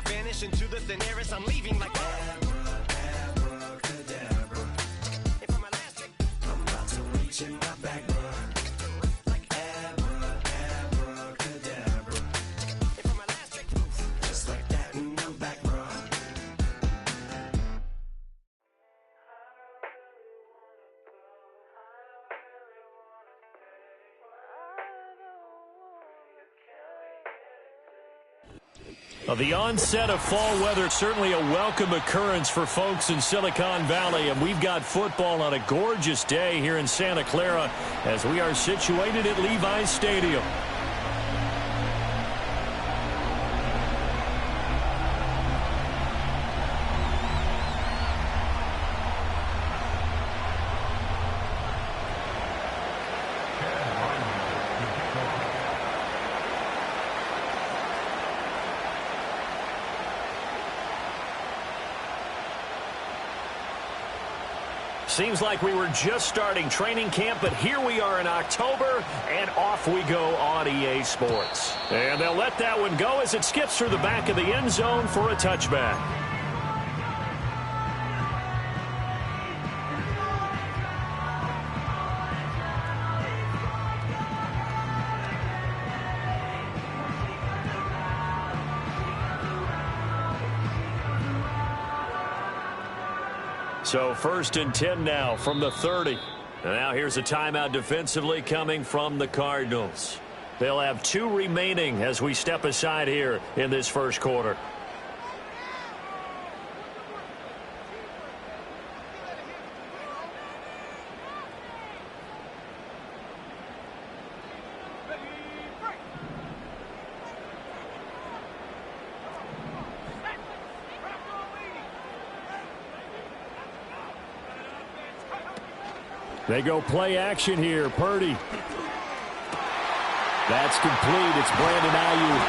vanish into the thin air as I'm leaving like abracadabra. If I'm elastic, I'm about to reach in my back, bruh. Like abracadabra. If I'm elastic, just like that, and I'm back, bruh. Well, the onset of fall weather, certainly a welcome occurrence for folks in Silicon Valley, and we've got football on a gorgeous day here in Santa Clara as we are situated at Levi's Stadium. Seems like we were just starting training camp, but here we are in October, and off we go on EA Sports. And they'll let that one go as it skips through the back of the end zone for a touchback. So 1st and 10 now from the 30. And now here's a timeout defensively coming from the Cardinals. They'll have 2 remaining as we step aside here in this first quarter. They go play action here. Purdy. That's complete. It's Brandon Ayuk.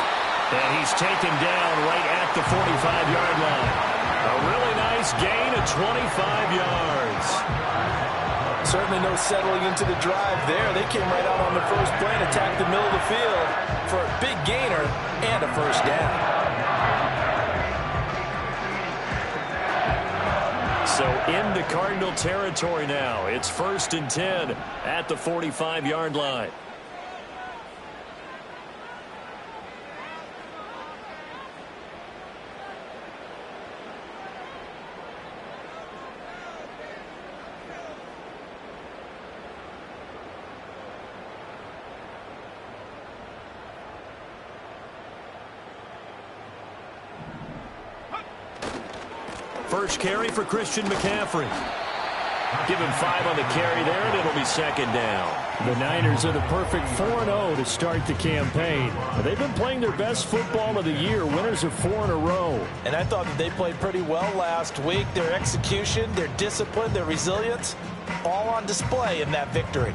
And he's taken down right at the 45-yard line. A really nice gain of 25 yards. Certainly no settling into the drive there. They came right out on the first play and attacked the middle of the field for a big gainer and a first down. So into Cardinal territory now. It's 1st and 10 at the 45-yard line. First carry for Christian McCaffrey. Give him 5 on the carry there, and it'll be 2nd down. The Niners are the perfect 4-0 to start the campaign. They've been playing their best football of the year, winners of 4 in a row. And I thought that they played pretty well last week. Their execution, their discipline, their resilience, all on display in that victory.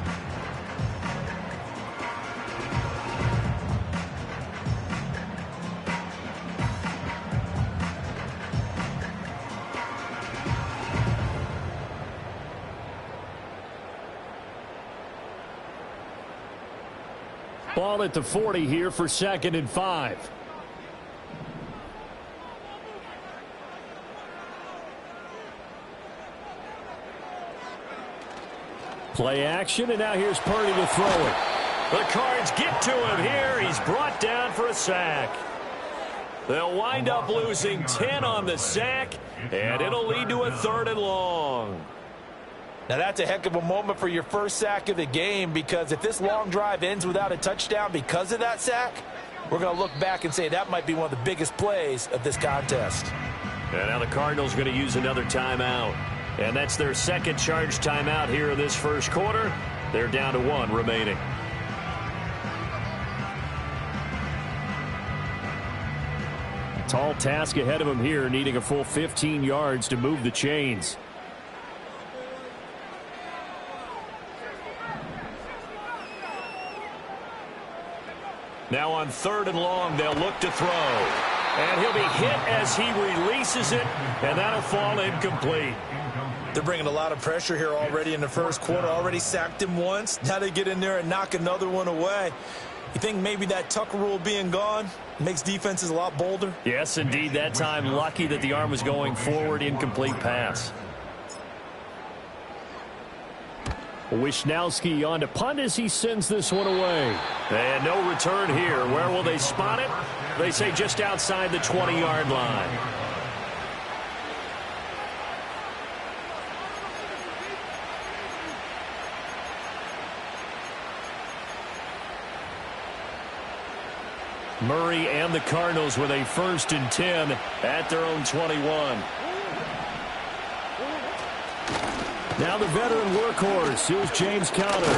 Ball at the 40 here for 2nd and 5. Play action, and now here's Purdy to throw it. The Cards get to him here. He's brought down for a sack. They'll wind up losing 10 on the sack, and it'll lead to a 3rd and long. Now that's a heck of a moment for your first sack of the game, because if this long drive ends without a touchdown because of that sack, we're going to look back and say that might be one of the biggest plays of this contest. And now the Cardinals going to use another timeout. And that's their 2nd charge timeout here in this first quarter. They're down to 1 remaining. Tall task ahead of him here, needing a full 15 yards to move the chains. Now on 3rd and long, they'll look to throw. And he'll be hit as he releases it, and that'll fall incomplete. They're bringing a lot of pressure here already in the first quarter. Already sacked him once. Now they get in there and knock another one away. You think maybe that Tucker rule being gone makes defenses a lot bolder? Yes, indeed. That time, lucky that the arm was going forward. Incomplete pass. Wisnowski on to punt as he sends this one away. And no return here. Where will they spot it? They say just outside the 20-yard line. Murray and the Cardinals with a 1st and 10 at their own 21. Now the veteran workhorse. Here's James Conner.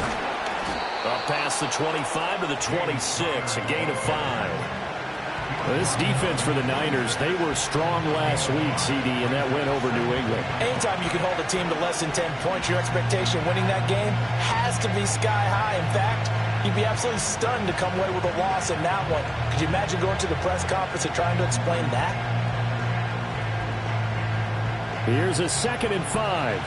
Up past the 25 to the 26. A gain of 5. This defense for the Niners, they were strong last week, CD, and that went over New England. Anytime you can hold a team to less than 10 points, your expectation of winning that game has to be sky high. In fact, you'd be absolutely stunned to come away with a loss in that one. Could you imagine going to the press conference and trying to explain that? Here's a 2nd and 5.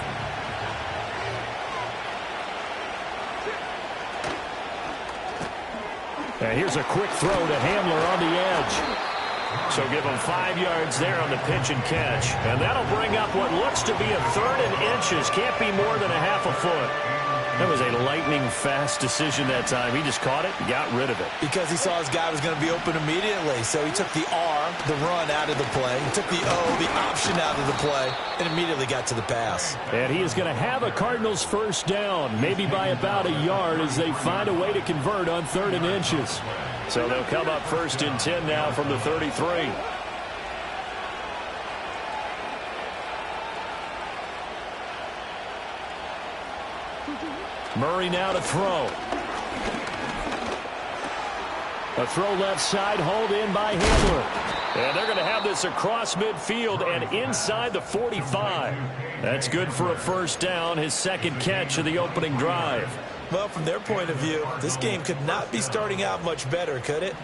And here's a quick throw to Hamler on the edge. So give him 5 yards there on the pitch and catch. And that'll bring up what looks to be a 3rd and inches. Can't be more than a half a foot. That was a lightning-fast decision that time. He just caught it and got rid of it. Because he saw his guy was going to be open immediately. So he took the R, the run, out of the play. He took the O, the option out of the play, and immediately got to the pass. And he is going to have a Cardinals 1st down, maybe by about a yard as they find a way to convert on 3rd and inches. So they'll come up 1st and 10 now from the 33. Murray now to throw. A throw left side, hauled in by Hamler. And they're going to have this across midfield and inside the 45. That's good for a 1st down, his 2nd catch of the opening drive. Well, from their point of view, this game could not be starting out much better, could it?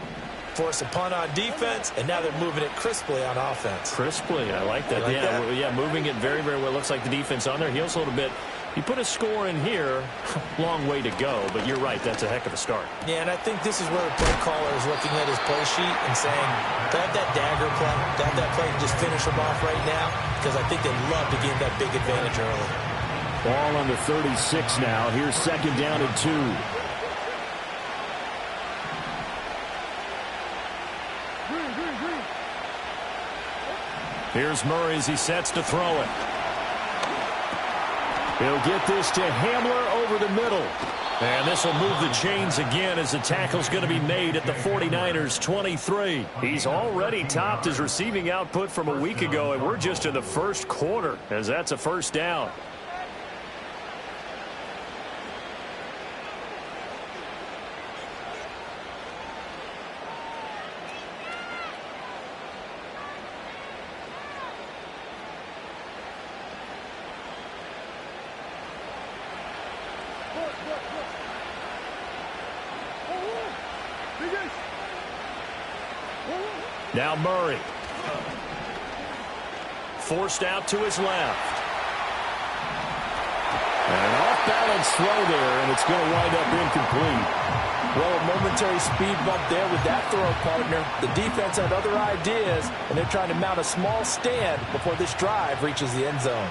Force a punt on defense, and now they're moving it crisply on offense. Crisply, I like that. You like that? Yeah, moving it very, very well. Looks like the defense on their heels a little bit. You put a score in here, long way to go, but you're right, that's a heck of a start. Yeah, and I think this is where the play caller is looking at his play sheet and saying, grab that dagger play, grab that play and just finish them off right now, because I think they'd love to gain that big advantage early. Ball on the 36 now. Here's 2nd down and 2. Here's Murray as he sets to throw it. He'll get this to Hamler over the middle. And this will move the chains again as the tackle's going to be made at the 49ers 23. He's already topped his receiving output from a week ago, and we're just in the 1st quarter as that's a 1st down. Now Murray. Forced out to his left. An off-balance throw there, and it's going to wind up incomplete. Well, a momentary speed bump there with that throw, partner. The defense had other ideas, and they're trying to mount a small stand before this drive reaches the end zone.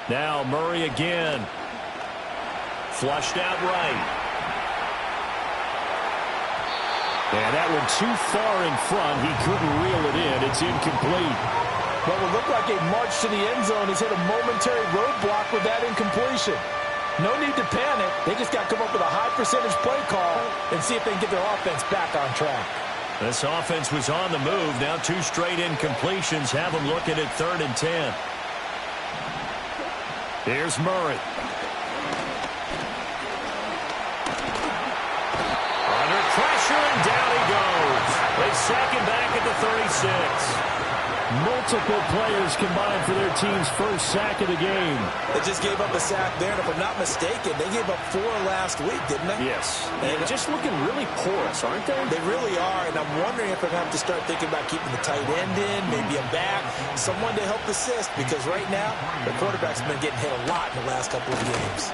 Now Murray again. Flushed out right. And that one too far in front. He couldn't reel it in. It's incomplete. Well, it looked like a march to the end zone has hit a momentary roadblock with that incompletion. No need to panic. They just got to come up with a high percentage play call and see if they can get their offense back on track. This offense was on the move. Now 2 straight incompletions have them looking at 3rd and 10. Here's Murray. Under pressure, and down he goes. They sack him back at the 36. Multiple players combined for their team's first sack of the game. They just gave up a sack there, and if I'm not mistaken, they gave up 4 last week, didn't they? Yes. And just looking really porous, aren't they? They really are, and I'm wondering if I'm going to have to start thinking about keeping the tight end in, maybe a back, someone to help assist, because right now, the quarterback's been getting hit a lot in the last couple of games.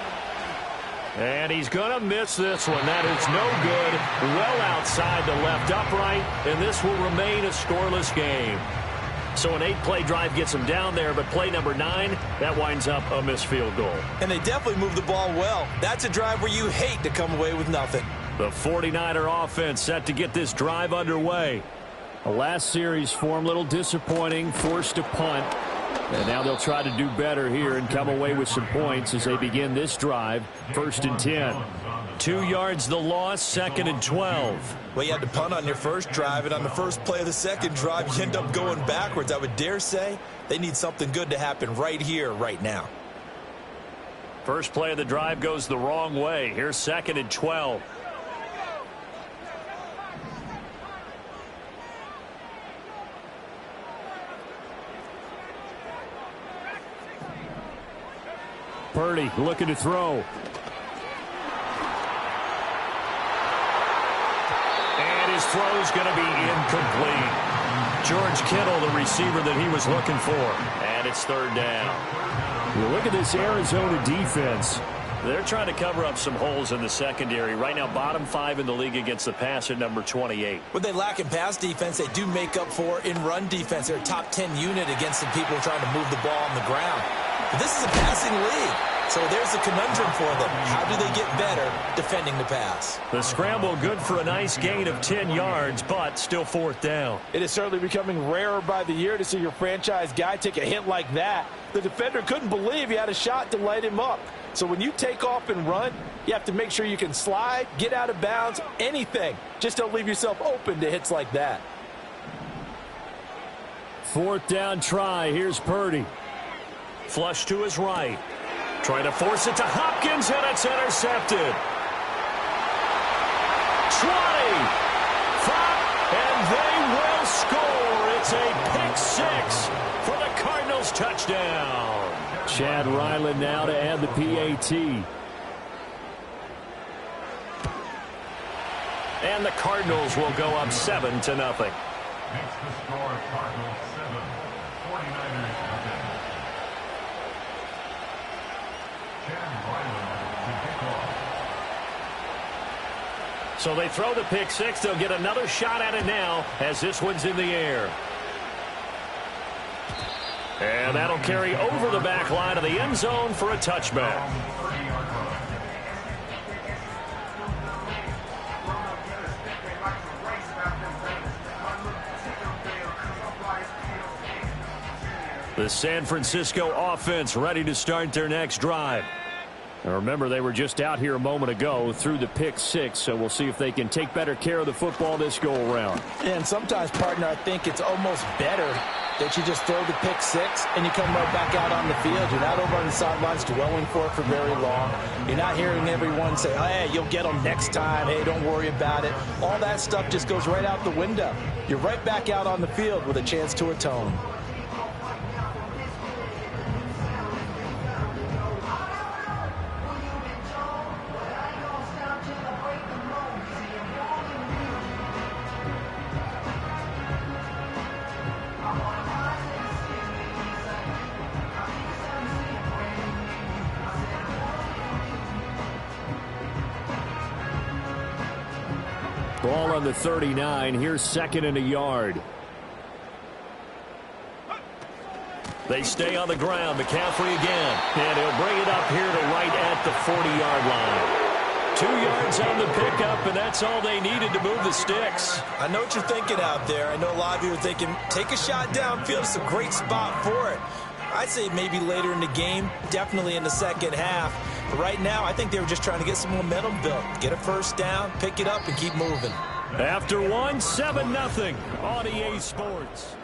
And he's going to miss this one. That is no good. Well outside the left upright, and this will remain a scoreless game. So an 8-play drive gets him down there, but play number 9, that winds up a missed field goal. And they definitely moved the ball well. That's a drive where you hate to come away with nothing. The 49er offense set to get this drive underway. The last series for him, a little disappointing, forced to punt. And now they'll try to do better here and come away with some points as they begin this drive. 1st and 10. 2 yards the loss, 2nd and 12. Well, you had to punt on your first drive, and on the first play of the second drive, you end up going backwards. I would dare say they need something good to happen right here, right now. First play of the drive goes the wrong way. Here's 2nd and 12. Purdy looking to throw. And his throw is going to be incomplete. George Kittle, the receiver that he was looking for. And it's 3rd down. You look at this Arizona defense. They're trying to cover up some holes in the secondary. Right now, bottom 5 in the league against the pass at number 28. What they lack in pass defense, they do make up for in run defense. They're a top 10 unit against the people trying to move the ball on the ground. But this is a passing league, so there's a conundrum for them. How do they get better defending the pass? The scramble good for a nice gain of 10 yards, but still 4th down. It is certainly becoming rarer by the year to see your franchise guy take a hit like that. The defender couldn't believe he had a shot to light him up. So when you take off and run, you have to make sure you can slide, get out of bounds, anything. Just don't leave yourself open to hits like that. 4th down try. Here's Purdy. Flush to his right. Trying to force it to Hopkins, and it's intercepted. 20. 5, and they will score. It's a pick 6 for the Cardinals touchdown. Chad Ryland now to add the PAT. And the Cardinals will go up 7-0. Next to score, Cardinals 7, 49ers 10. Chad Ryland to kick off. So they throw the pick 6. They'll get another shot at it now as this one's in the air. And that'll carry over the back line of the end zone for a touchback. The San Francisco offense ready to start their next drive. Now remember, they were just out here a moment ago through the pick 6, so we'll see if they can take better care of the football this go-around. And sometimes, partner, I think it's almost better that you just throw the pick 6 and you come right back out on the field. You're not over on the sidelines dwelling for it for very long. You're not hearing everyone say, oh, hey, you'll get them next time. Hey, don't worry about it. All that stuff just goes right out the window. You're right back out on the field with a chance to atone. Ball on the 39. Here's 2nd and a yard. They stay on the ground. McCaffrey again. And he'll bring it up here to right at the 40-yard line. 2 yards on the pickup, and that's all they needed to move the sticks. I know what you're thinking out there. I know a lot of you are thinking, take a shot downfield. It's a great spot for it. I'd say maybe later in the game, definitely in the second half. But right now, I think they were just trying to get some momentum built. Get a first down, pick it up, and keep moving. After 1, 7-0 on EA Sports.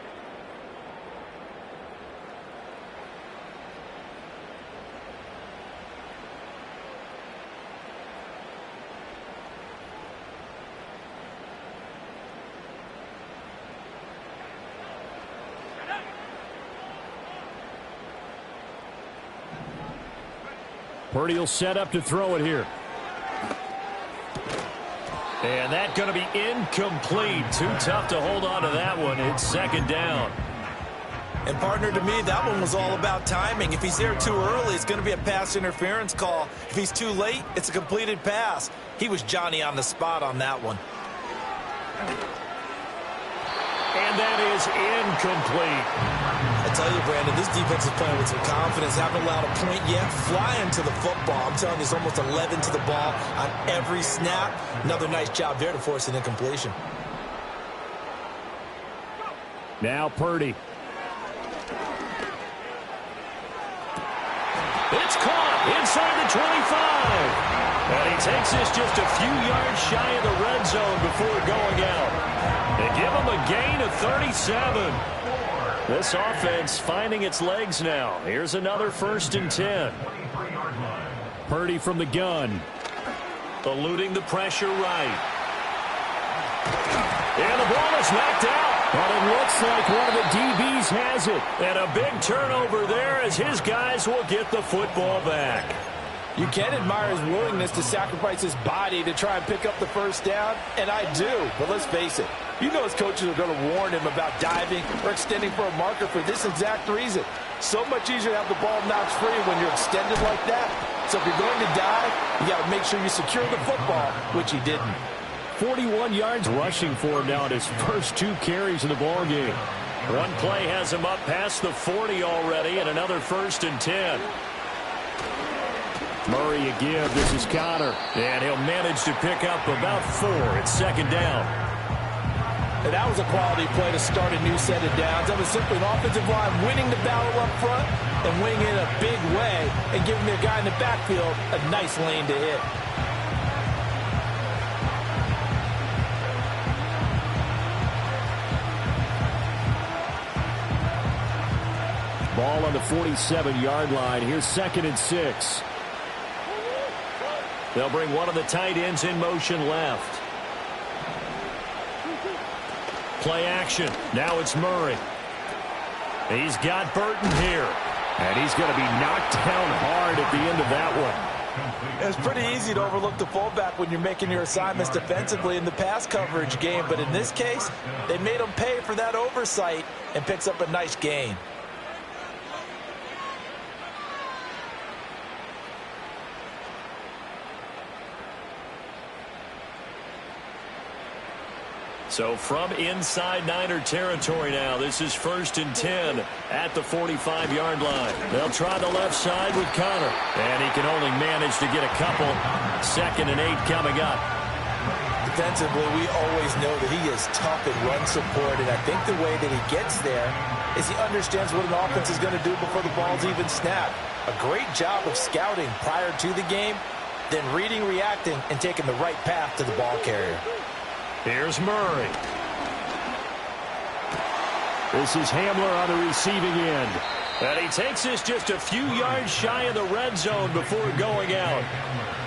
Purdy will set up to throw it here. And that's going to be incomplete. Too tough to hold on to that one. It's second down. And partner, to me, that one was all about timing. If he's there too early, it's going to be a pass interference call. If he's too late, it's a completed pass. He was Johnny on the spot on that one. And that is incomplete. I tell you, Brandon, this defense is playing with some confidence. Haven't allowed a point yet. Flying to the football. I'm telling you, it's almost 11 to the ball on every snap. Another nice job there to force an incompletion. Now Purdy. It's caught inside the 25. And he takes this just a few yards shy of the red zone before going out. They give him a gain of 37. This offense finding its legs now. Here's another 1st and 10. Purdy from the gun. Eluding the pressure right. And the ball is knocked out. But it looks like one of the DBs has it. And a big turnover there as his guys will get the football back. You can admire his willingness to sacrifice his body to try and pick up the first down, and I do. But let's face it, you know his coaches are going to warn him about diving or extending for a marker for this exact reason. So much easier to have the ball knocked free when you're extended like that. So if you're going to dive, you got to make sure you secure the football, which he didn't. 41 yards rushing for him now in his first 2 carries in the ballgame. One play has him up past the 40 already, and another 1st and 10. Murray a give. This is Connor. And he'll manage to pick up about 4. It's second down. And that was a quality play to start a new set of downs. That was simply an offensive line winning the battle up front and winning it in a big way and giving their guy in the backfield a nice lane to hit. Ball on the 47-yard line. Here's 2nd and 6. They'll bring one of the tight ends in motion left. Play action. Now it's Murray. He's got Burton here. And he's going to be knocked down hard at the end of that one. It's pretty easy to overlook the fullback when you're making your assignments defensively in the pass coverage game. But in this case, they made him pay for that oversight and picks up a nice gain. So from inside Niner territory now, this is 1st and 10 at the 45-yard line. They'll try the left side with Connor. And he can only manage to get a couple. 2nd and 8 coming up. Defensively, we always know that he is tough in run support, and I think the way that he gets there is he understands what an offense is going to do before the ball's even snapped. A great job of scouting prior to the game, then reading, reacting, and taking the right path to the ball carrier. Here's Murray. This is Hamler on the receiving end. And he takes this just a few yards shy of the red zone before going out.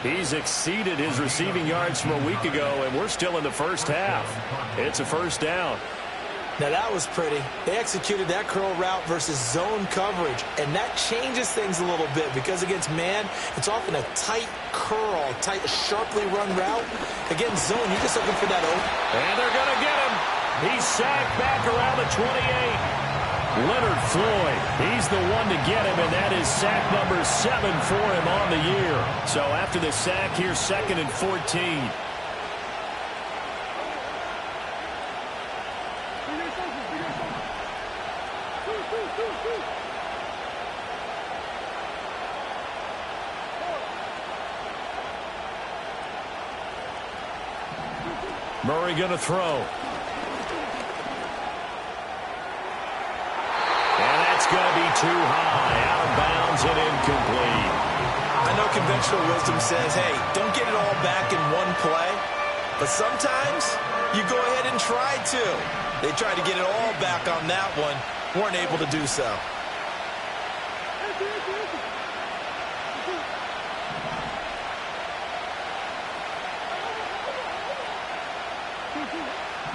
He's exceeded his receiving yards from a week ago, and we're still in the first half. It's a 1st down. Now that was pretty. They executed that curl route versus zone coverage, and that changes things a little bit because against man, it's often a tight curl, tight, sharply run route. Against zone, you're just looking for that open. And they're going to get him. He's sacked back around the 28. Leonard Floyd, he's the one to get him, and that is sack number 7 for him on the year. So after the sack, here's 2nd and 14. Murray going to throw. And that's going to be too high. Out of bounds and incomplete. I know conventional wisdom says, hey, don't get it all back in one play. But sometimes you go ahead and try to. They tried to get it all back on that one. Weren't able to do so.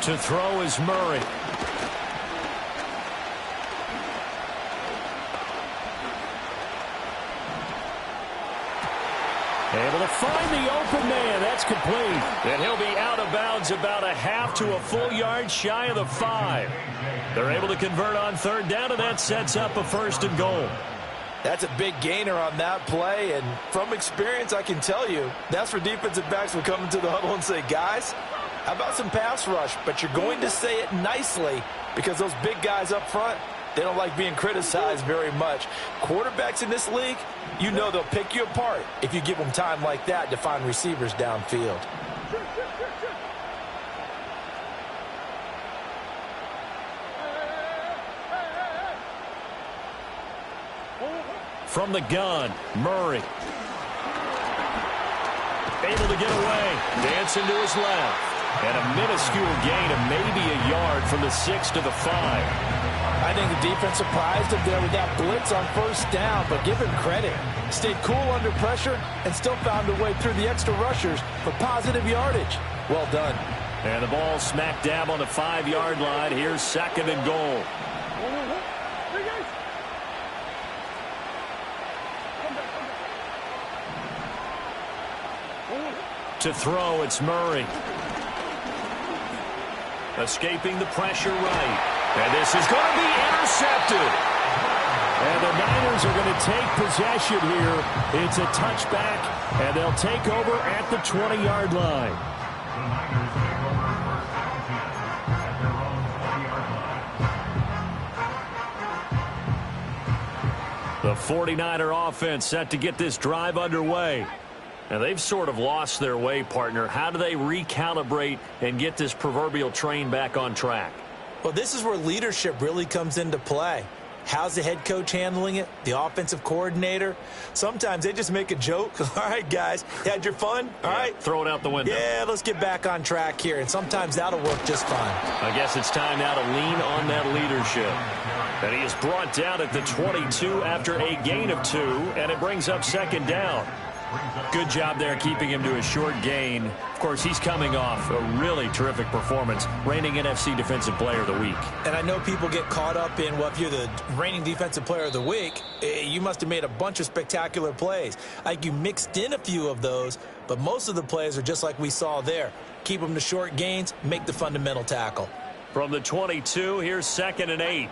To throw is Murray. Able to find the open man. That's complete. And he'll be out of bounds about a half to a full yard shy of the 5. They're able to convert on third down, and that sets up a 1st and goal. That's a big gainer on that play, and from experience, I can tell you, that's where defensive backs will come into the huddle and say, guys, how about some pass rush? But you're going to say it nicely because those big guys up front, they don't like being criticized very much. Quarterbacks in this league, you know they'll pick you apart if you give them time like that to find receivers downfield. From the gun, Murray. Able to get away. Dancing to his left. And a minuscule gain of maybe a yard from the 6 to the 5. I think the defense surprised him there with that blitz on 1st down, but give him credit. Stayed cool under pressure and still found a way through the extra rushers for positive yardage. Well done. And the ball smack dab on the 5-yard line. Here's 2nd and goal. To throw, it's Murray. Escaping the pressure right. And this is going to be intercepted. And the Niners are going to take possession here. It's a touchback, and they'll take over at the 20-yard line. The Niners take over first down at their own 20-yard line. The 49er offense set to get this drive underway. Now, they've sort of lost their way, partner. How do they recalibrate and get this proverbial train back on track? Well, this is where leadership really comes into play. How's the head coach handling it? The offensive coordinator? Sometimes they just make a joke. All right, guys, you had your fun? All right. Throw it out the window. Yeah, let's get back on track here. And sometimes that'll work just fine. I guess it's time now to lean on that leadership. And he is brought down at the 22 after a gain of 2, and it brings up 2nd down. Good job there keeping him to a short gain. Of course, he's coming off a really terrific performance, reigning NFC Defensive Player of the Week. And I know people get caught up in, well, if you're the reigning Defensive Player of the Week, you must have made a bunch of spectacular plays. Like you mixed in a few of those, but most of the plays are just like we saw there. Keep them to short gains, make the fundamental tackle. From the 22, here's 2nd and 8.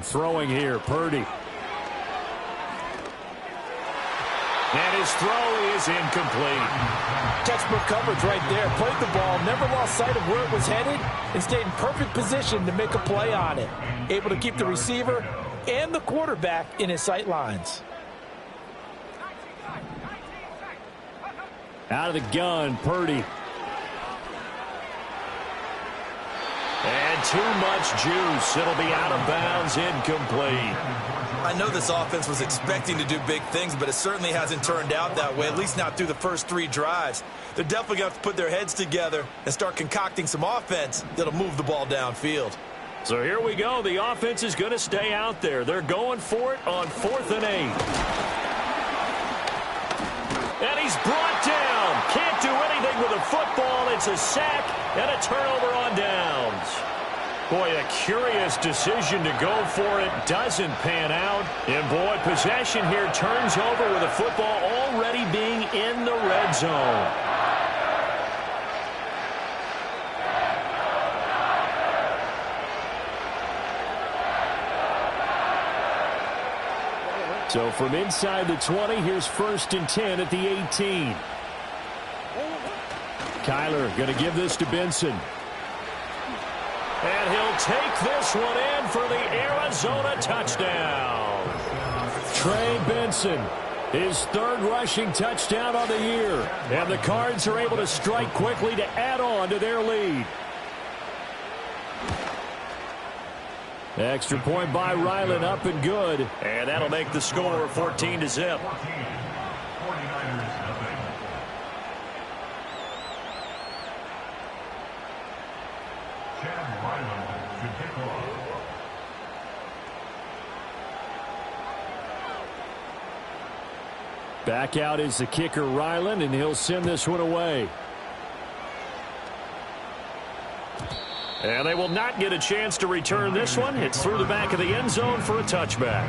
Throwing here, Purdy. And his throw is incomplete. Textbook coverage right there. Played the ball, never lost sight of where it was headed, and stayed in perfect position to make a play on it. Able to keep the receiver and the quarterback in his sight lines. Out of the gun, Purdy. And too much juice. It'll be out of bounds, incomplete. I know this offense was expecting to do big things, but it certainly hasn't turned out that way, at least not through the first 3 drives. They're definitely going to have to put their heads together and start concocting some offense that'll move the ball downfield. So here we go. The offense is going to stay out there. They're going for it on 4th and 8. And he's brought down. Can't do anything with a football. It's a sack and a turnover on downs. Boy, a curious decision to go for it. Doesn't pan out. And boy, possession here turns over with a football already being in the red zone. So from inside the 20, here's 1st and 10 at the 18. Kyler going to give this to Benson. And he'll take this one in for the Arizona touchdown. Trey Benson, his 3rd rushing touchdown on the year. And the Cards are able to strike quickly to add on to their lead. Extra point by Ryland, up and good. And that'll make the score 14-0. 49ers nothing. Chad Ryland to kick off. Back out is the kicker, Ryland, and he'll send this one away. And they will not get a chance to return this one. It's through the back of the end zone for a touchback.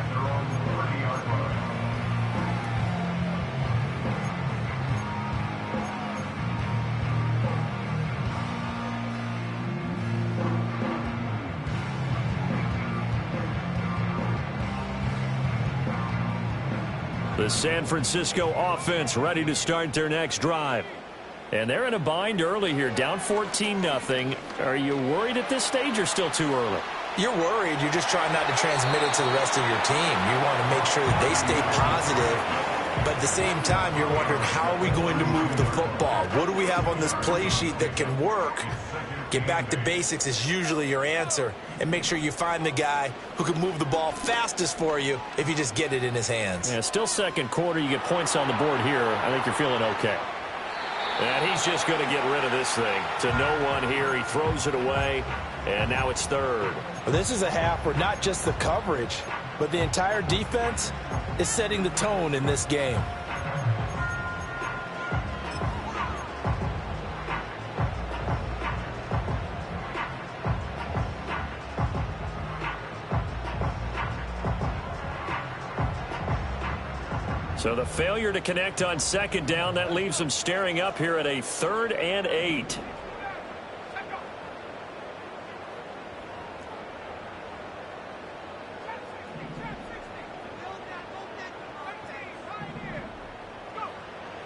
The San Francisco offense ready to start their next drive. And they're in a bind early here, down 14-0. Are you worried at this stage or still too early? You're worried. You're just trying not to transmit it to the rest of your team. You want to make sure that they stay positive. But at the same time, you're wondering, how are we going to move the football? What do we have on this play sheet that can work? Get back to basics is usually your answer. And make sure you find the guy who can move the ball fastest for you if you just get it in his hands. Yeah, still second quarter. You get points on the board here. I think you're feeling okay. And he's just going to get rid of this thing. To no one here. He throws it away. And now it's third. Well, this is a half where not just the coverage, but the entire defense is setting the tone in this game. So the failure to connect on second down, that leaves them staring up here at a 3rd and 8.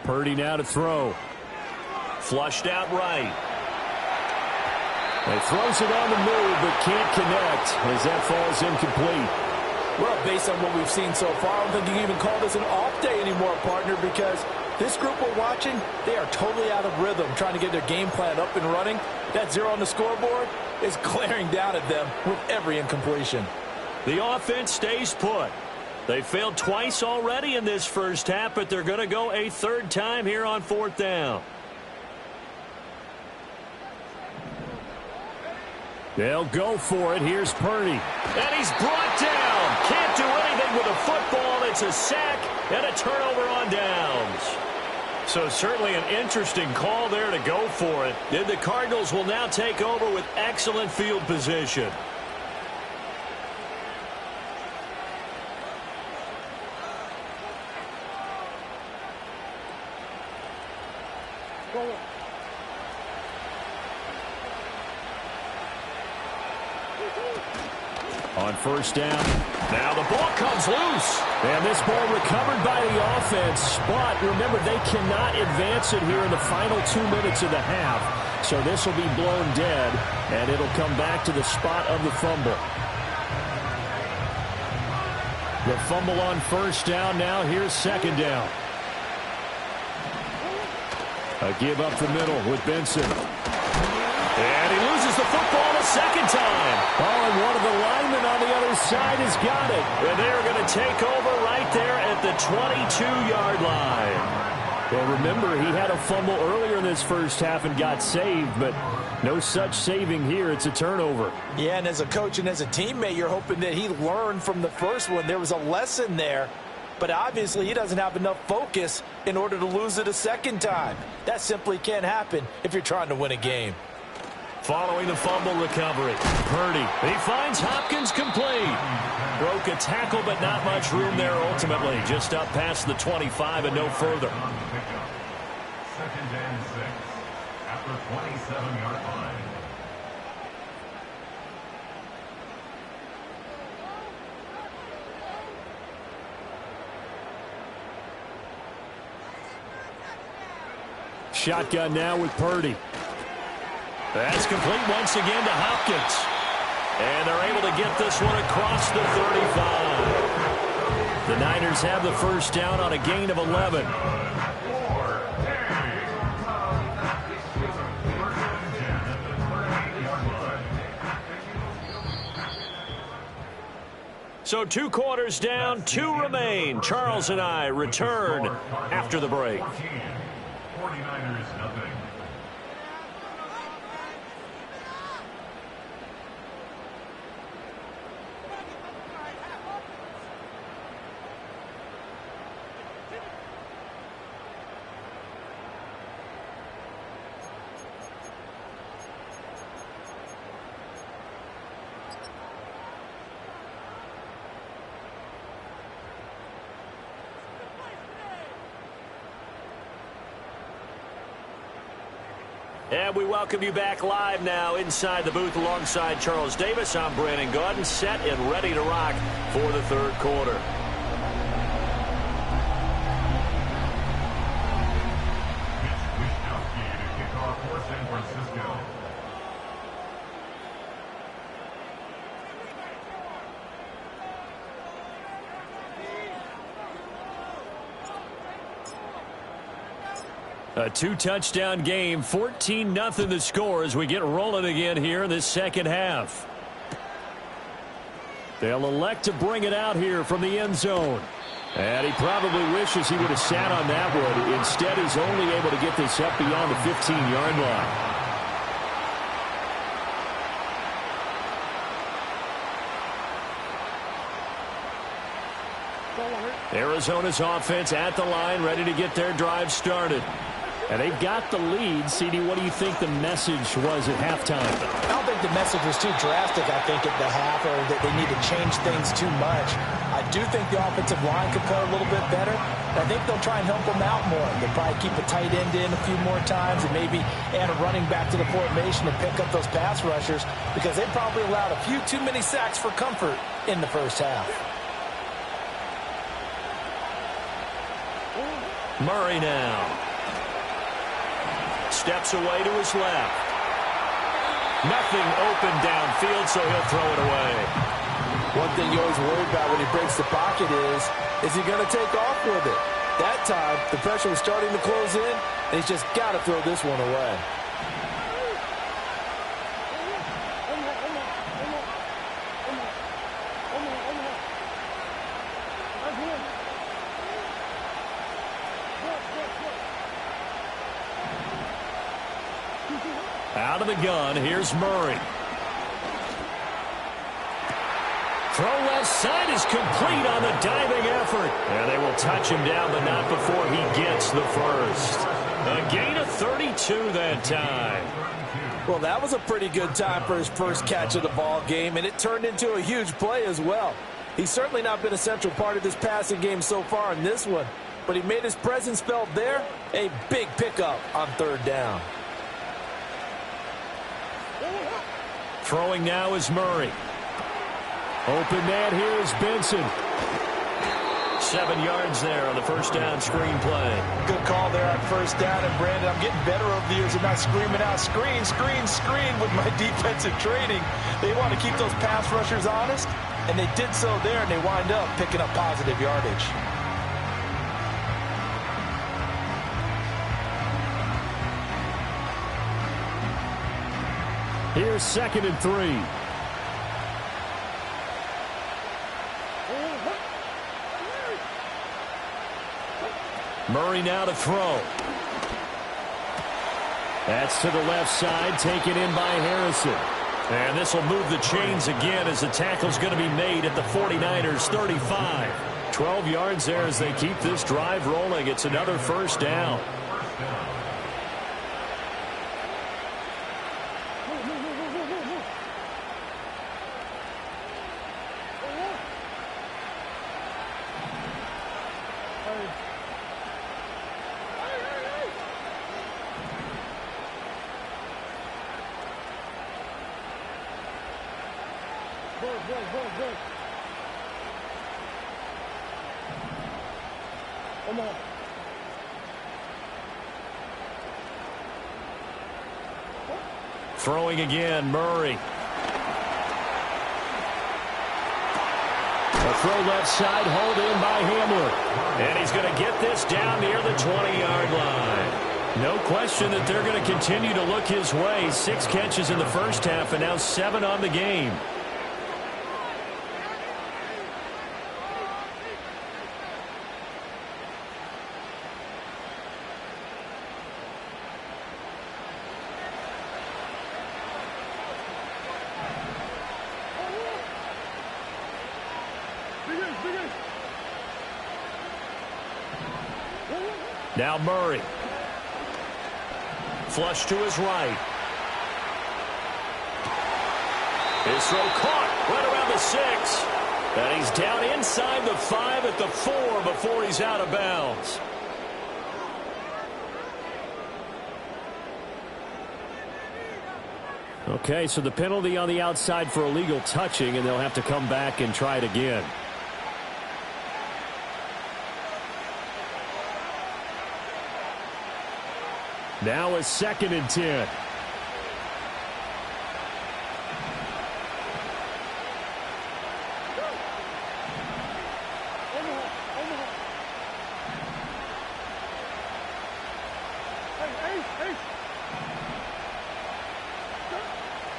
Purdy now to throw. Flushed out right. He throws it on the move, but can't connect as that falls incomplete. Well, based on what we've seen so far, I don't think you can even call this an off day anymore, partner, because this group we're watching, they are totally out of rhythm, trying to get their game plan up and running. That 0 on the scoreboard is glaring down at them with every incompletion. The offense stays put. They failed twice already in this first half, but they're going to go a 3rd time here on 4th down. They'll go for it. Here's Purdy. And he's brought down. Can't do anything with a football. It's a sack and a turnover on downs. So certainly an interesting call there to go for it. And the Cardinals will now take over with excellent field position. On 1st down. Now the ball comes loose. And this ball recovered by the offense. But remember, they cannot advance it here in the final 2 minutes of the half. So this will be blown dead. And it'll come back to the spot of the fumble. The fumble on 1st down. Now here's 2nd down. A give up the middle with Benson. And he loses the football the 2nd time. Oh, and one of the linemen on the other side has got it. And they're going to take over right there at the 22-yard line. Well, remember, he had a fumble earlier in this first half and got saved, but no such saving here. It's a turnover. Yeah, and as a coach and as a teammate, you're hoping that he learned from the first one. There was a lesson there. But obviously he doesn't have enough focus in order to lose it a 2nd time. That simply can't happen if you're trying to win a game. Following the fumble recovery, Purdy, he finds Hopkins complete. Broke a tackle, but not much room there ultimately. Just up past the 25 and no further. 2nd and 6 at the 27-yard line. Shotgun now with Purdy. That's complete once again to Hopkins. And they're able to get this one across the 35. The Niners have the 1st down on a gain of 11. So 2 quarters down, 2 remain. Charles and I return after the break. 49ers nothing. And we welcome you back live now inside the booth alongside Charles Davis. I'm Brandon Gaudin, set and ready to rock for the third quarter. A two-touchdown game, 14-0 the score as we get rolling again here in this second half. They'll elect to bring it out here from the end zone. And he probably wishes he would have sat on that one. Instead, he's only able to get this up beyond the 15-yard line. Arizona's offense at the line, ready to get their drive started. And they've got the lead. CD, what do you think the message was at halftime? I don't think the message was too drastic, I think, at the half, or that they need to change things too much. I do think the offensive line could play a little bit better. I think they'll try and help them out more. They'll probably keep a tight end in a few more times and maybe add a running back to the formation to pick up those pass rushers, because they probably allowed a few too many sacks for comfort in the first half. Murray now. Steps away to his left. Nothing open downfield, so he'll throw it away. One thing you always worry about when he breaks the pocket is he going to take off with it? That time, the pressure was starting to close in, and he's just got to throw this one away. Out of the gun, here's Murray. Throw left side is complete on the diving effort. And they will touch him down, but not before he gets the first. A gain of 32 that time. Well, that was a pretty good time for his first catch of the ball game, and it turned into a huge play as well. He's certainly not been a central part of this passing game so far in this one, but he made his presence felt there. A big pickup on third down. Throwing now is Murray. Open man here is Benson. 7 yards there on the first down screen play. Good call there on first down. And, Brandon, I'm getting better over the years of not screaming out, screen, screen, screen with my defensive training. They want to keep those pass rushers honest, and they did so there, and they wind up picking up positive yardage. Here's 2nd and 3. Murray now to throw. That's to the left side, taken in by Harrison. And this will move the chains again as the tackle's going to be made at the 49ers 35. 12 yards there as they keep this drive rolling. It's another first down. Throwing again, Murray. A throw left side, hauled in by Hamler. And he's going to get this down near the 20-yard line. No question that they're going to continue to look his way. 6 catches in the first half and now 7 on the game. Now Murray. Flush to his right. His throw caught right around the 6. And he's down inside the 5 at the 4 before he's out of bounds. Okay, so the penalty on the outside for illegal touching, and they'll have to come back and try it again. Now a 2nd and 10.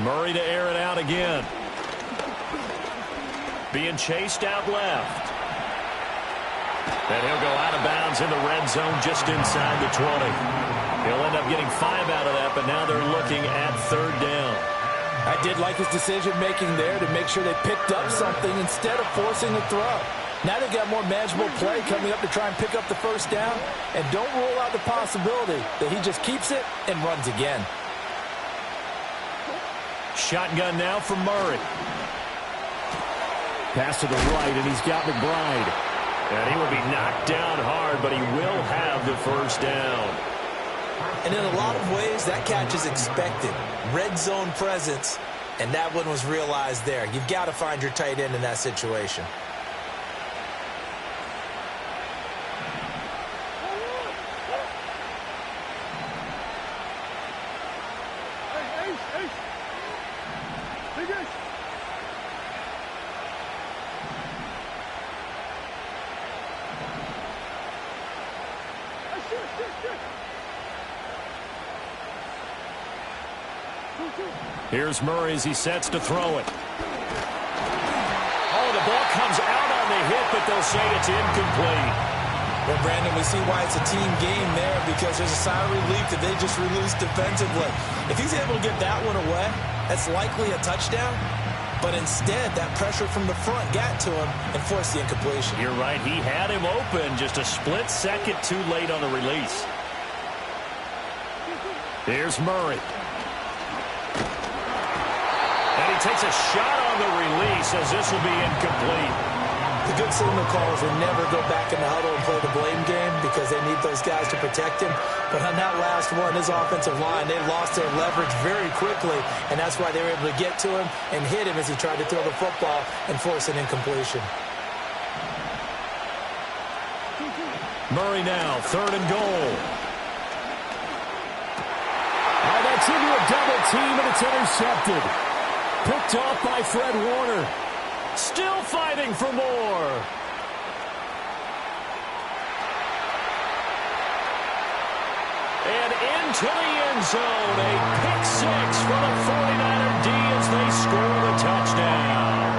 Murray to air it out again. Being chased out left. And he'll go out of bounds in the red zone just inside the 20. He'll end up getting 5 out of that, but now they're looking at 3rd down. I did like his decision-making there to make sure they picked up something instead of forcing a throw. Now they've got more manageable play coming up to try and pick up the 1st down, and don't rule out the possibility that he just keeps it and runs again. Shotgun now from Murray. Pass to the right, and he's got McBride. And he will be knocked down hard, but he will have the 1st down. And in a lot of ways, that catch is expected. Red zone presence, and that one was realized there. You've got to find your tight end in that situation. Here's Murray as he sets to throw it. Oh, the ball comes out on the hit, but they'll say it's incomplete. Well, Brandon, we see why it's a team game there, because there's a sigh of relief that they just released defensively. If he's able to get that one away, that's likely a touchdown. But instead, that pressure from the front got to him and forced the incompletion. You're right. He had him open, just a split second too late on the release. Here's Murray. And he takes a shot on the release as this will be incomplete. The good signal callers will never go back in the huddle and play the blame game because they need those guys to protect him. But on that last one, his offensive line, they lost their leverage very quickly, and that's why they were able to get to him and hit him as he tried to throw the football and force an incompletion. Murray now, 3rd and goal. Oh, that's into a double team, and it's intercepted. Picked off by Fred Warner. Still fighting for more. And into the end zone. A pick 6 for the 49er D as they score the touchdown.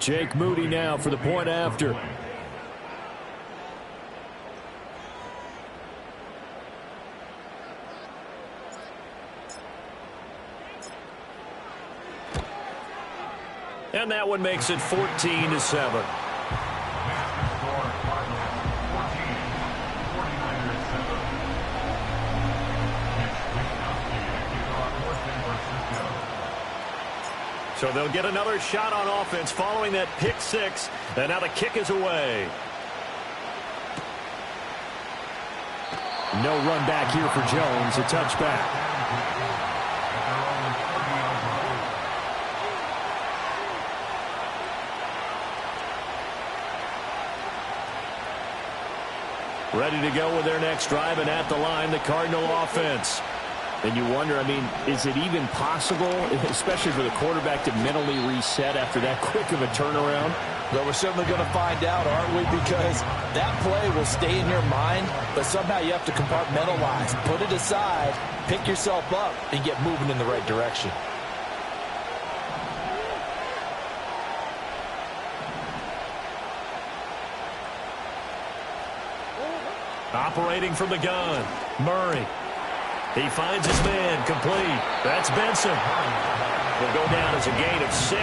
Jake Moody now for the point after. And that one makes it 14-7. So they'll get another shot on offense following that pick 6. And now the kick is away. No run back here for Jones. A touchback. Ready to go with their next drive, and at the line, the Cardinal offense. And you wonder, I mean, is it even possible, especially for the quarterback, to mentally reset after that quick of a turnaround? Well, we're certainly going to find out, aren't we? Because that play will stay in your mind, but somehow you have to compartmentalize, put it aside, pick yourself up, and get moving in the right direction. Operating from the gun, Murray. He finds his man, complete. That's Benson. Will go down as a gain of 6,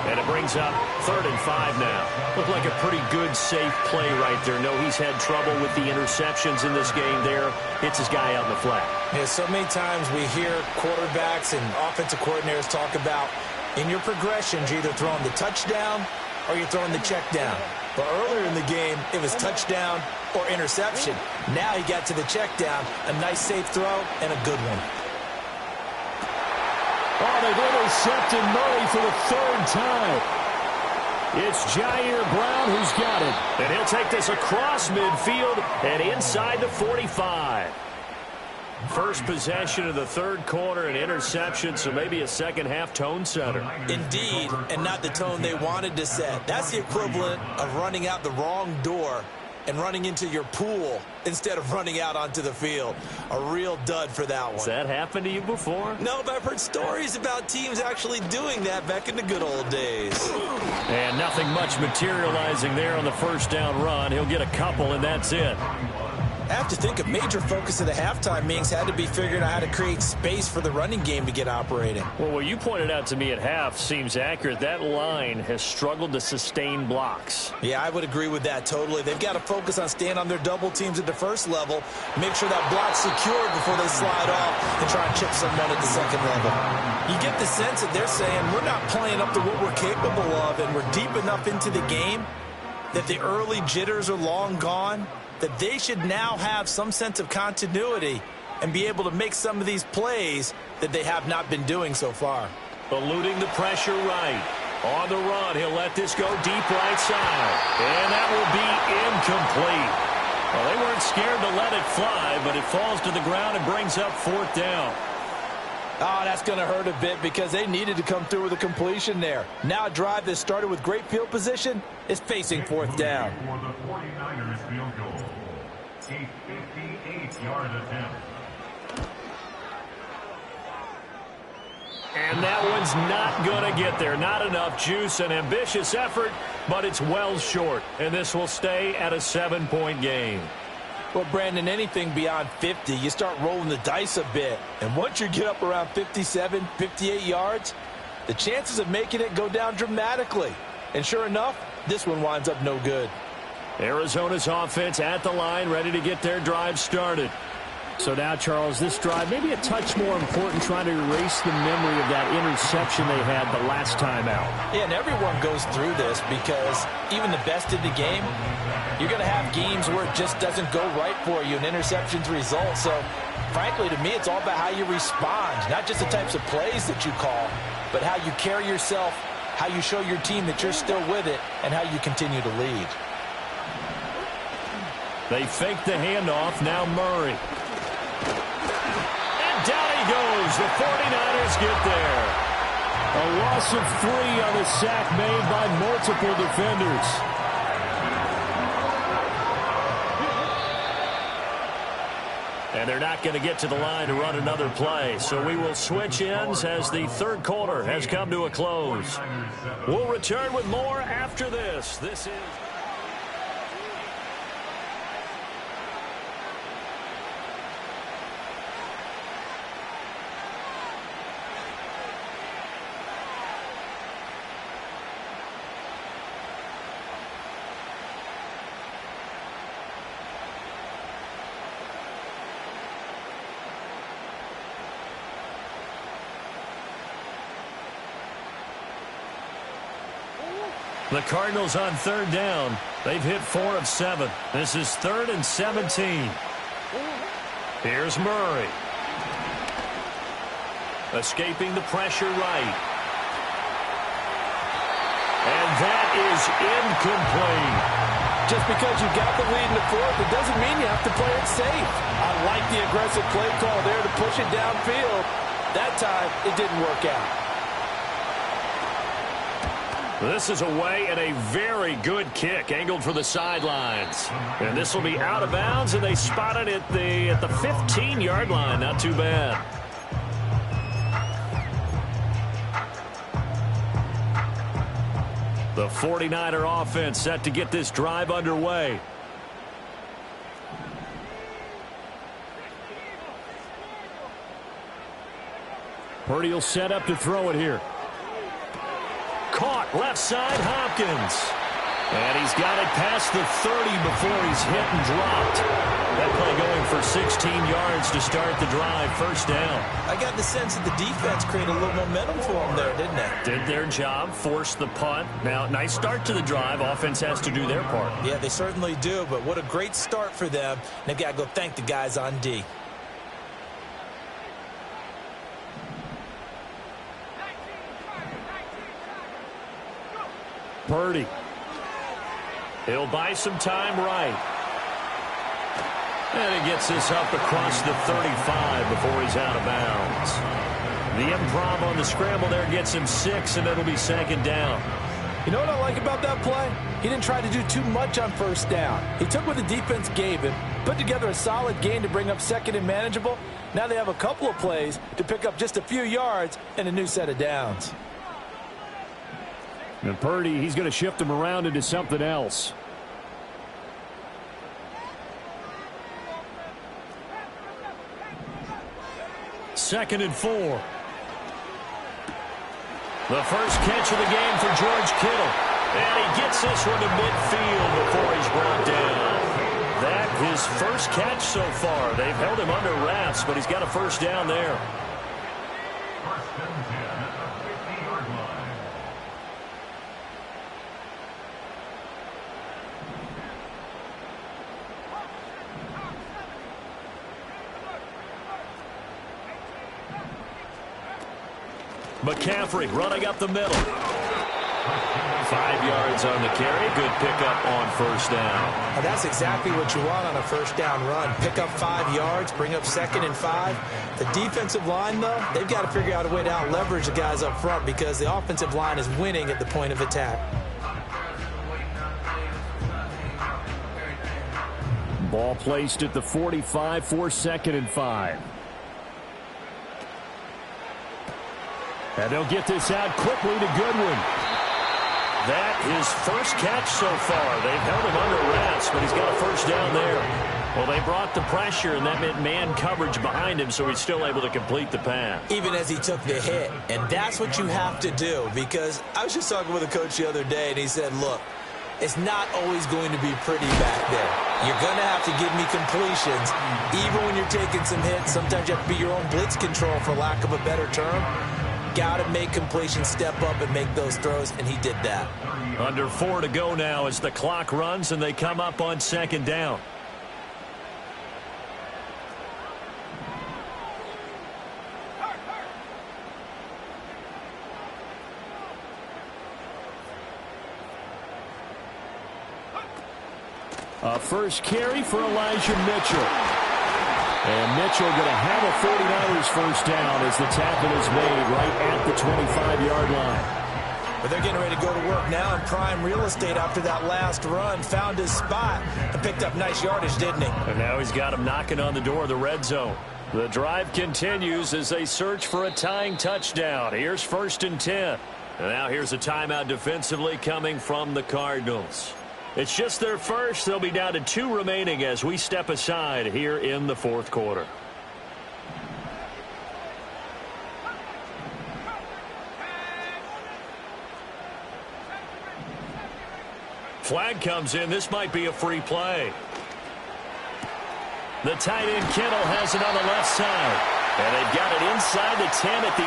and it brings up 3rd and 5 now. Looked like a pretty good, safe play right there. No, he's had trouble with the interceptions in this game there. Hits his guy out in the flat. Yeah, so many times we hear quarterbacks and offensive coordinators talk about in your progressions, you're either throwing the touchdown or you're throwing the check down. But earlier in the game, it was touchdown or interception. Now he got to the check down. A nice safe throw and a good one. Oh, they've intercepted Murray for the third time. It's Jair Brown who's got it. And he'll take this across midfield and inside the 45. First possession of the third quarter, an interception, so maybe a second-half tone setter. Indeed, and not the tone they wanted to set. That's the equivalent of running out the wrong door and running into your pool instead of running out onto the field. A real dud for that one. Has that happened to you before? No, but I've heard stories about teams actually doing that back in the good old days. And nothing much materializing there on the first down run. He'll get a couple, and that's it. I have to think a major focus of the halftime meetings had to be figuring out how to create space for the running game to get operating. Well, what you pointed out to me at half seems accurate. That line has struggled to sustain blocks. Yeah, I would agree with that totally. They've got to focus on staying on their double teams at the first level, make sure that block's secured before they slide off and try and chip someone at the second level. You get the sense that they're saying we're not playing up to what we're capable of, and we're deep enough into the game that the early jitters are long gone, that they should now have some sense of continuity and be able to make some of these plays that they have not been doing so far. Eluding the pressure right. On the run, he'll let this go deep right side. And that will be incomplete. Well, they weren't scared to let it fly, but it falls to the ground and brings up fourth down. Oh, that's going to hurt a bit because they needed to come through with a completion there. Now a drive that started with great field position is facing fourth down. For the 49ers field goal. A 58-yard attempt. And that one's not going to get there. Not enough juice, an ambitious effort, but it's well short. And this will stay at a 7-point game. Well, Brandon, anything beyond 50, you start rolling the dice a bit. And once you get up around 57, 58 yards, the chances of making it go down dramatically. And sure enough, this one winds up no good. Arizona's offense at the line, ready to get their drive started. So now, Charles, this drive maybe a touch more important, trying to erase the memory of that interception they had the last time out. Yeah, and everyone goes through this because even the best in the game, you're going to have games where it just doesn't go right for you and interceptions result. So, frankly, to me, it's all about how you respond, not just the types of plays that you call, but how you carry yourself, how you show your team that you're still with it, and how you continue to lead. They fake the handoff. Now Murray. And down he goes. The 49ers get there. A loss of 3 on the sack made by multiple defenders. And they're not going to get to the line to run another play. So we will switch ends as the third quarter has come to a close. We'll return with more after this. This is... The Cardinals on third down. They've hit 4 of 7. This is 3rd and 17. Here's Murray. Escaping the pressure right. And that is incomplete. Just because you got the lead in the fourth, it doesn't mean you have to play it safe. I like the aggressive play call there to push it downfield. That time, it didn't work out. This is away and a very good kick, angled for the sidelines. And this will be out of bounds, and they spot it at the 15-yard line. Not too bad. The 49er offense set to get this drive underway. Purdy will set up to throw it here. Caught left side, Hopkins. And he's got it past the 30 before he's hit and dropped. That play going for 16 yards to start the drive, first down. I got the sense that the defense created a little momentum for them there, didn't they? Did their job, forced the punt. Now, nice start to the drive. Offense has to do their part. Yeah, they certainly do, but what a great start for them. They've got to go thank the guys on D. Purdy. He'll buy some time right. And he gets this up across the 35 before he's out of bounds. The improv on the scramble there gets him 6, and it'll be second down. You know what I like about that play? He didn't try to do too much on first down. He took what the defense gave him, put together a solid gain to bring up second and manageable. Now they have a couple of plays to pick up just a few yards and a new set of downs. And Purdy, he's going to shift him around into something else. Second and 4. The first catch of the game for George Kittle. And he gets this one to midfield before he's brought down. That his first catch so far. They've held him under wraps, but he's got a first down there. First and 10 at the 50-yard line. McCaffrey running up the middle. 5 yards on the carry. Good pickup on first down. Now that's exactly what you want on a first down run. Pick up 5 yards, bring up second and 5. The defensive line, though, they've got to figure out a way to out-leverage the guys up front because the offensive line is winning at the point of attack. Ball placed at the 45 for second and 5. And they'll get this out quickly to Goodwin. That his first catch so far. They've held him under wraps, but he's got a first down there. Well, they brought the pressure, and that meant man coverage behind him, so he's still able to complete the pass. Even as he took the hit. And that's what you have to do, because I was just talking with a coach the other day, and he said, look, it's not always going to be pretty back there. You're going to have to give me completions. Even when you're taking some hits, sometimes you have to be your own blitz control, for lack of a better term. Got to make completions, step up and make those throws, and he did that. Under 4 to go now as the clock runs and they come up on second down. A first carry for Elijah Mitchell. And Mitchell going to have a 49ers first down as the tackle is made right at the 25-yard line. But they're getting ready to go to work now in prime real estate after that last run. Found his spot and picked up nice yardage, didn't he? And now he's got him knocking on the door of the red zone. The drive continues as they search for a tying touchdown. Here's first and 10. And now here's a timeout defensively coming from the Cardinals. It's just their first. They'll be down to 2 remaining as we step aside here in the fourth quarter. Flag comes in. This might be a free play. The tight end Kittle has it on the left side. And they've got it inside the 10 at the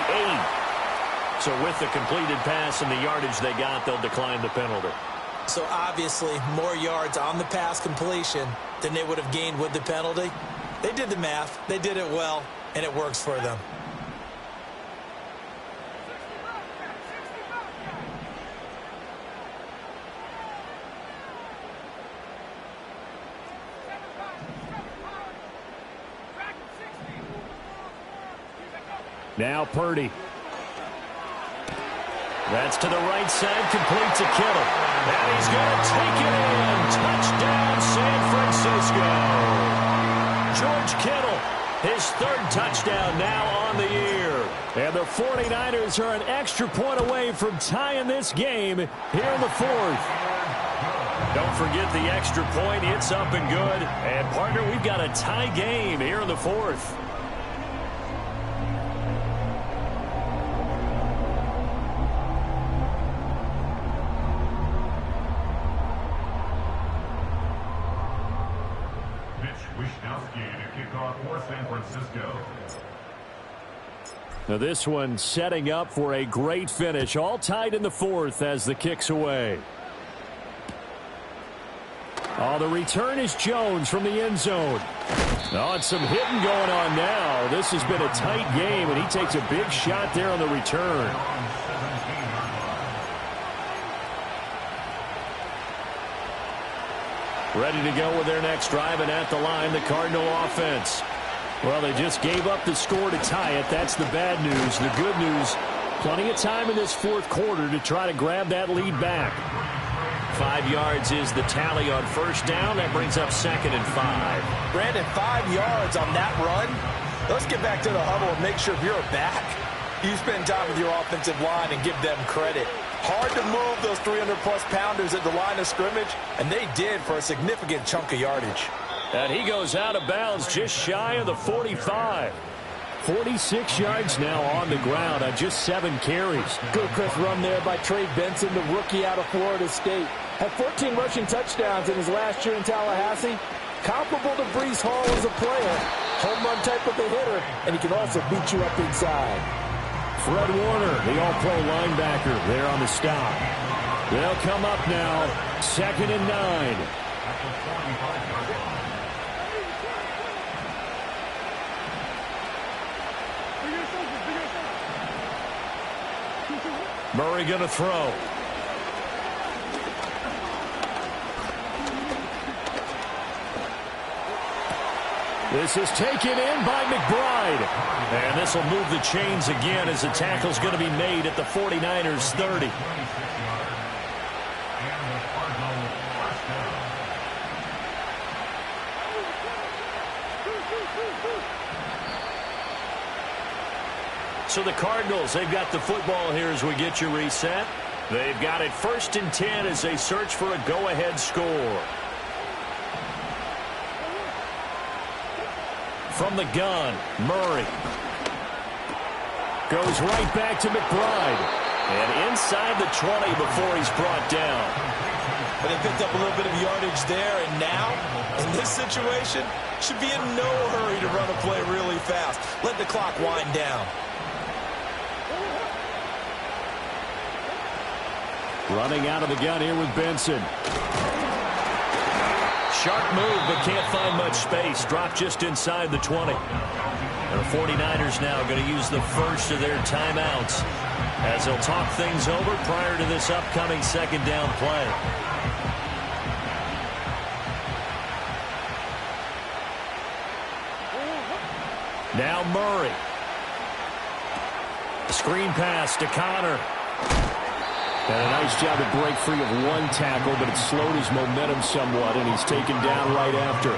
8. So with the completed pass and the yardage they got, they'll decline the penalty. So obviously more yards on the pass completion than they would have gained with the penalty. They did the math. They did it well, and it works for them. Now Purdy. That's to the right side, complete to Kittle. And he's going to take it in. Touchdown, San Francisco. George Kittle, his 3rd touchdown now on the year. And the 49ers are an extra point away from tying this game here in the 4th. Don't forget the extra point. It's up and good. And, partner, we've got a tie game here in the 4th. Wisnowski to kick off for San Francisco. Now this one setting up for a great finish. All tied in the fourth as the kick's away. Oh, the return is Jones from the end zone. Oh, and some hitting going on now. This has been a tight game, and he takes a big shot there on the return. Ready to go with their next drive, and at the line, the Cardinal offense. Well, they just gave up the score to tie it. That's the bad news. The good news, plenty of time in this fourth quarter to try to grab that lead back. 5 yards is the tally on first down. That brings up 2nd and 5. Brandon, 5 yards on that run. Let's get back to the huddle and make sure if you're a back, you spend time with your offensive line and give them credit. Hard to move those 300-plus pounders at the line of scrimmage, and they did for a significant chunk of yardage. And he goes out of bounds just shy of the 45. 46 yards now on the ground on just 7 carries. Good crisp run there by Trey Benson, the rookie out of Florida State. Had 14 rushing touchdowns in his last year in Tallahassee. Comparable to Breece Hall as a player. Home run type of a hitter, and he can also beat you up inside. Fred Warner, the all-pro linebacker, there on the stop. They'll come up now, 2nd and 9. Murray going to throw. This is taken in by McBride. And this will move the chains again as the tackle's going to be made at the 49ers 30. So the Cardinals, they've got the football here as we get you reset. They've got it 1st and 10 as they search for a go-ahead score. From the gun, Murray. Goes right back to McBride. And inside the 20 before he's brought down. But they picked up a little bit of yardage there, and now, in this situation, should be in no hurry to run a play really fast. Let the clock wind down. Running out of the gun here with Benson. Sharp move, but can't find much space. Dropped just inside the 20. And the 49ers now going to use the first of their timeouts as they'll talk things over prior to this upcoming 2nd down play. Now Murray. Screen pass to Connor. And a nice job to break free of one tackle, but it slowed his momentum somewhat, and he's taken down right after.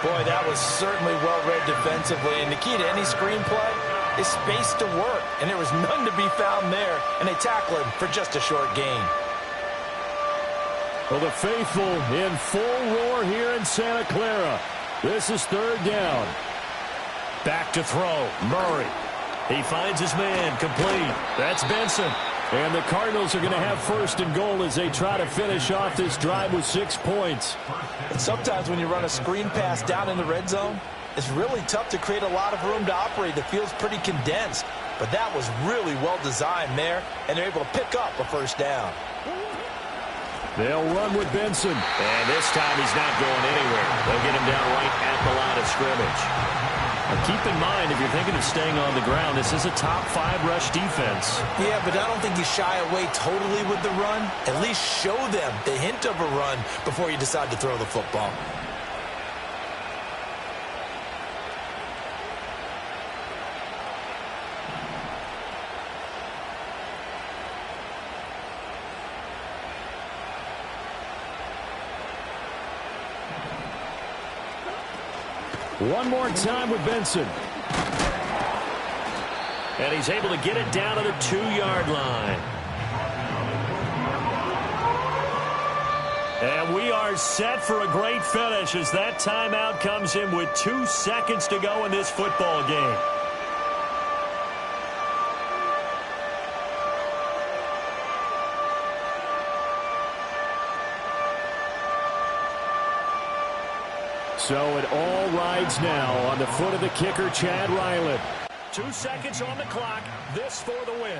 Boy, that was certainly well-read defensively, and the key to any screen play is space to work, and there was none to be found there, and they tackle him for just a short gain. Well, the faithful in full roar here in Santa Clara. This is 3rd down. Back to throw, Murray. He finds his man, complete. That's Benson. And the Cardinals are going to have 1st and goal as they try to finish off this drive with 6 points. And sometimes when you run a screen pass down in the red zone, it's really tough to create a lot of room to operate. The field's pretty condensed. But that was really well designed there, and they're able to pick up a 1st down. They'll run with Benson. And this time he's not going anywhere. They'll get him down right at the line of scrimmage. Now keep in mind, if you're thinking of staying on the ground, this is a top 5 rush defense. Yeah, but I don't think you shy away totally with the run. At least show them the hint of a run before you decide to throw the football. One more time with Benson. And he's able to get it down to the 2-yard line. And we are set for a great finish as that timeout comes in with 2 seconds to go in this football game. So it all rides now on the foot of the kicker, Chad Ryland. 2 seconds on the clock. This for the win.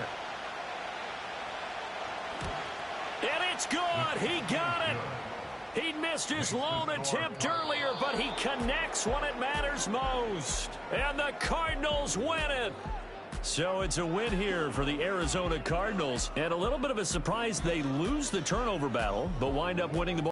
And it's good. He got it. He missed his lone attempt earlier, but he connects when it matters most. And the Cardinals win it. So it's a win here for the Arizona Cardinals. And a little bit of a surprise, they lose the turnover battle, but wind up winning the ball.